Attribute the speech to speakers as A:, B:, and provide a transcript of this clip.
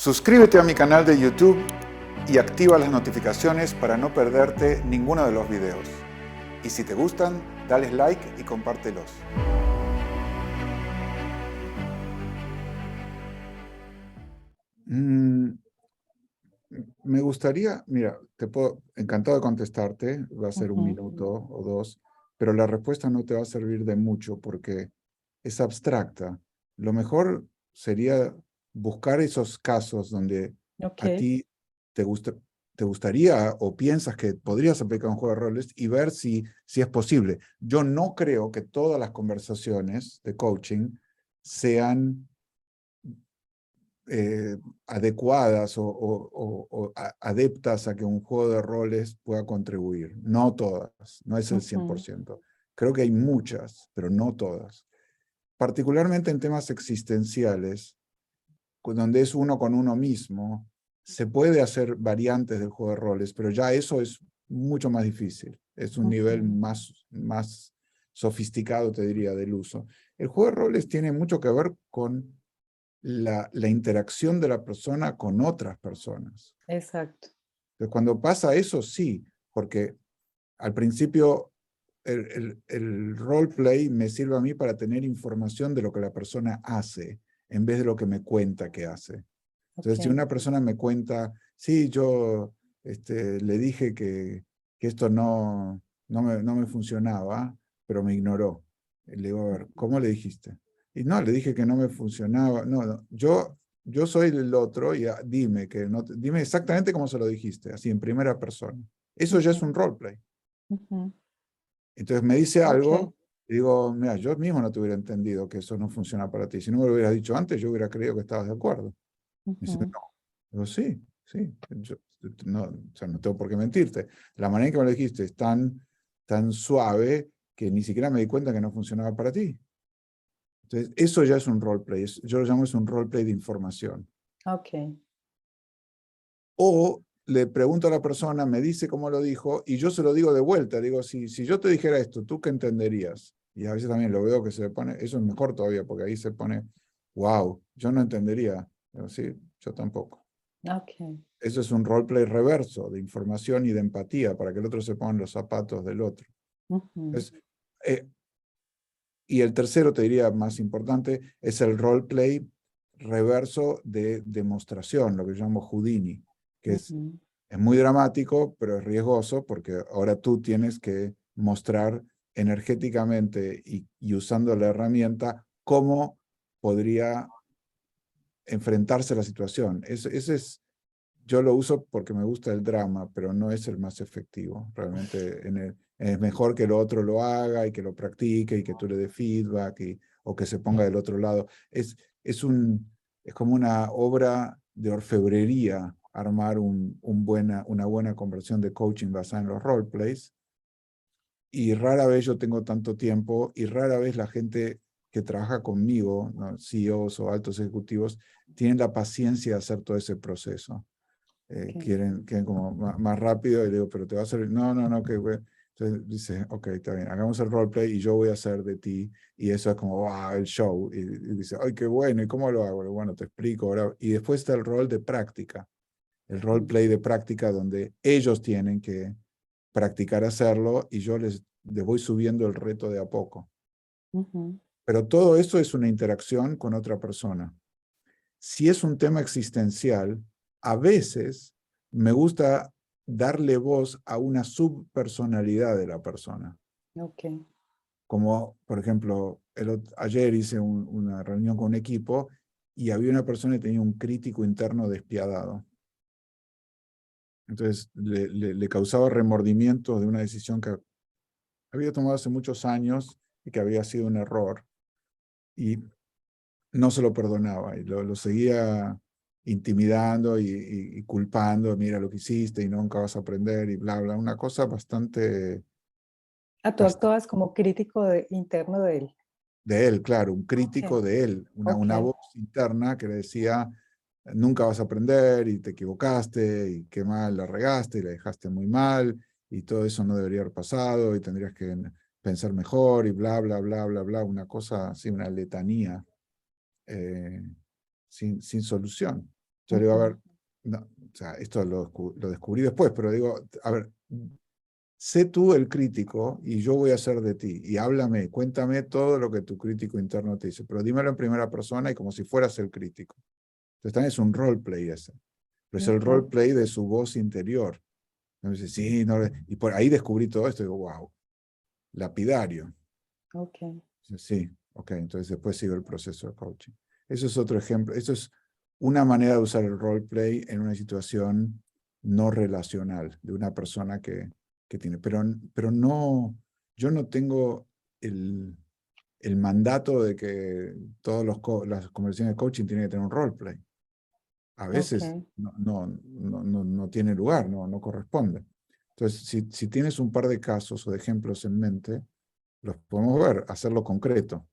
A: Suscríbete a mi canal de YouTube y activa las notificaciones para no perderte ninguno de los videos. Y si te gustan, dale like y compártelos. Me gustaría, mira, encantado de contestarte, va a ser un minuto o dos, pero la respuesta no te va a servir de mucho porque es abstracta. Lo mejor sería buscar esos casos donde a
B: Ok,
A: ti te gustaría o piensas que podrías aplicar un juego de roles y ver si es posible. Yo no creo que todas las conversaciones de coaching sean adecuadas o adeptas a que un juego de roles pueda contribuir. No todas, no es el 100%. Creo que hay muchas, pero no todas. Particularmente en temas existenciales, donde es uno con uno mismo, se puede hacer variantes del juego de roles, pero ya eso es mucho más difícil. Es un nivel más sofisticado, te diría, del uso. El juego de roles tiene mucho que ver con la interacción de la persona con otras personas.
B: exacto.
A: Entonces, cuando pasa eso, sí, porque al principio el roleplay me sirve a mí para tener información de lo que la persona hace, en vez de lo que me cuenta que hace. Entonces, si
B: Okay.
A: una persona me cuenta, sí, yo le dije que esto no me funcionaba, pero me ignoró. Y le digo, a ver, ¿cómo le dijiste? Y no, le dije que no me funcionaba. No, yo soy el otro y dime, dime exactamente cómo se lo dijiste, así en primera persona. Eso ya es un roleplay. Entonces me dice
B: Okay.
A: algo y digo, mira, yo mismo no te hubiera entendido que eso no funciona para ti. Si no me lo hubieras dicho antes, yo hubiera creído que estabas de acuerdo. Me dice, no. Digo, sí, sí. No, o sea, no tengo por qué mentirte. La manera en que me lo dijiste es tan suave que ni siquiera me di cuenta que no funcionaba para ti. Entonces, eso ya es un roleplay. Yo lo llamo es un roleplay de información.
B: Okay.
A: O le pregunto a la persona, me dice cómo lo dijo, y yo se lo digo de vuelta. Digo, si yo te dijera esto, ¿tú qué entenderías? Y a veces también lo veo que se pone, eso es mejor todavía, porque ahí se pone, wow, yo no entendería. Digo, sí, yo tampoco.
B: Okay.
A: Eso es un roleplay reverso de información y de empatía para que el otro se ponga en los zapatos del otro. Es, eh, y el tercero, te diría más importante, es el roleplay reverso de demostración, lo que yo llamo Houdini, que es muy dramático, pero es riesgoso porque ahora tú tienes que mostrar energéticamente y usando la herramienta cómo podría enfrentarse a la situación. Ese es, yo lo uso porque me gusta el drama, pero no es el más efectivo. Realmente es mejor que el otro lo haga y que lo practique y que tú le des feedback o que se ponga del otro lado. Es como una obra de orfebrería armar una buena conversión de coaching basada en los roleplays. Y rara vez yo tengo tanto tiempo y rara vez la gente que trabaja conmigo, ¿no? CEOs o altos ejecutivos, tienen la paciencia de hacer todo ese proceso.
B: Okay.
A: Quieren como más rápido y le digo, pero te va a servir. No, que entonces dice, ok, está bien, hagamos el roleplay y yo voy a hacer de ti. Y eso es como, wow, el show. Y dice, ay, qué bueno, ¿y cómo lo hago? Bueno, te explico ahora. Y después está el rol de práctica, el roleplay de práctica donde ellos tienen que practicar hacerlo y yo les voy subiendo el reto de a poco. Pero todo eso es una interacción con otra persona. Si es un tema existencial, a veces me gusta darle voz a una subpersonalidad de la persona.
B: Okay.
A: Como, por ejemplo, ayer hice una reunión con un equipo y había una persona que tenía un crítico interno despiadado. Entonces le causaba remordimientos de una decisión que había tomado hace muchos años y que había sido un error. Y no se lo perdonaba y lo seguía intimidando y culpando, mira lo que hiciste y nunca vas a aprender y bla, bla, una cosa bastante,
B: Tú actuabas como crítico interno de él.
A: de él, claro, un
B: Okay.
A: crítico de él, una
B: Okay.
A: voz interna que le decía, nunca vas a aprender y te equivocaste y qué mal la regaste y la dejaste muy mal y todo eso no debería haber pasado y tendrías que pensar mejor y bla, bla, bla, bla, bla, una cosa así, una letanía sin solución. Yo digo, a ver, no, o sea, esto lo descubrí después, pero digo, a ver, sé tú el crítico y yo voy a ser de ti. Y háblame, cuéntame todo lo que tu crítico interno te dice, pero dímelo en primera persona y como si fueras el crítico. Entonces también es un roleplay ese. Pero es el roleplay de su voz interior. Entonces, sí, no, y por ahí descubrí todo esto y digo, wow, lapidario. Sí, ok, entonces después sigo el proceso de coaching. Eso es otro ejemplo, eso es una manera de usar el roleplay en una situación no relacional, de una persona que tiene, pero no, yo no tengo el mandato de que todas las conversaciones de coaching tienen que tener un roleplay. A veces no tiene lugar, no corresponde. Entonces, si tienes un par de casos o de ejemplos en mente, los podemos ver, hacerlo concreto.